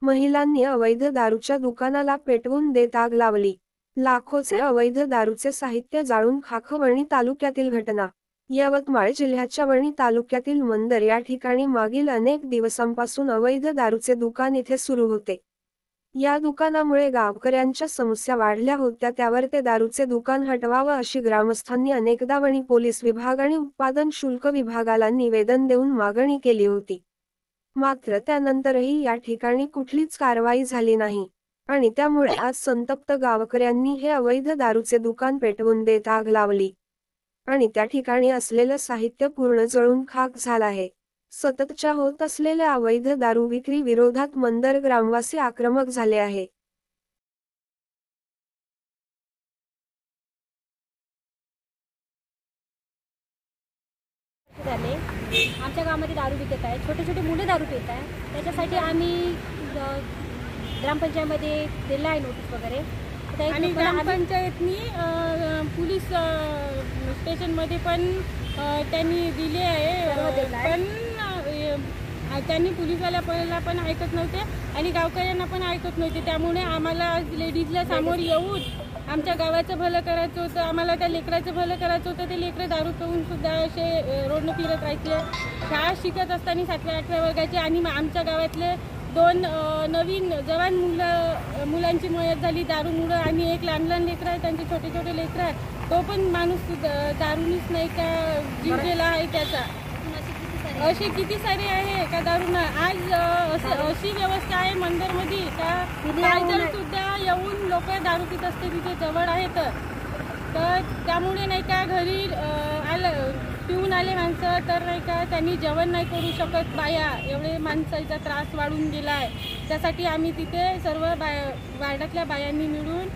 महिलांनी अवैध दारूच्या दुकानाला पेटवून देत आग लावली। लाखोचे अवैध दारूचे साहित्य जाळून खाक। वणी तालुक्यातील घटना। यवतमाळ जिल्ह्याच्या वणी तालुक्यातील मंदर या ठिकाणी मागील अनेक दिवसांपासून अवैध दारूचे दुकान इथे सुरू होते। या दुकानामुळे गावकऱ्यांच्या समस्या वाढल्या होत्या, त्यावर ते दारूचे दुकान हटवावं अशी ग्रामस्थांनी अनेकदा वणी पोलीस विभाग आणि उत्पादन शुल्क विभागाला निवेदन देऊन मागणी केली होती। मात्र त्यानंतरही या ठिकाणी कुठलीच कारवाई झाली नाही आणि त्यामुळे आज संतप्त गावकऱ्यांनी हे अवैध दारूचे दुकान पेटवून देत आग लावली आणि त्या ठिकाणी असलेलं साहित्य पूर्ण जळून खाक झालं आहे। सततच्या होत असलेल्या अवैध दारू विक्री विरोधात मंदर ग्रामवासी आक्रमक झाले आहे। आमच्या गावामध्ये दारू विकत आहे, छोटे छोटे मुलं दारू पित आहे। त्याच्यासाठी आम्ही ग्रामपंचायतमध्ये दिलं आहे नोटीस वगैरे, आणि ग्रामपंचायतनी पोलीस स्टेशनमध्ये पण त्यांनी दिले आहे, पण त्यांनी पोलीसवाल्याला पण ऐकत नव्हते आणि गावकऱ्यांना पण ऐकत नव्हते। त्यामुळे आम्हाला आज लेडीजला समोर येऊन आमच्या गावाचं भलं करायचं होतं, आम्हाला त्या लेकराचं भलं करायचं होतं। ते लेकरं दारू पिऊन सुद्धा असे रोडनं फिरत राहायचे। शाळा शिकत असताना 7व्या-8व्या वर्गाचे आणि आमच्या गावातले 2 नवीन जवान मुलांची मयत झाली दारूमुळं, आणि एक लहान लेकरं आहे, त्यांचे छोटे छोटे लेकरं आहे, तो पण माणूस दारूनीच नाही का जीव गेला आहे त्याचा। असे किती सारे आहे का दारूनं आज अशी व्यवस्था आहे मंदिरमध्ये का पायदल सुद्धा येऊन लोक दारू पित असते तिथे जवळ आहे। तर त्यामुळे नाही का घरी पिऊन आले माणसं तर नाही का त्यांनी जेवण नाही करू शकत बाया, एवढे माणसाचा त्रास वाढून गेला आहे। त्यासाठी आम्ही तिथे सर्व वार्डातल्या बायांनी मिळून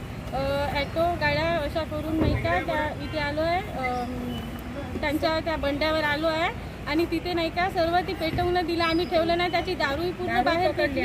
ॲटो गाड्या अशा करून नाही का त्या इथे आलो आहे, त्यांच्या त्या बंड्यावर आलो आहे आणि तिथे नाही का सर्व ती पेटवून दिलं। आम्ही ठेवलं नाही, त्याची दारूही पूर्ण बाहेर पडली।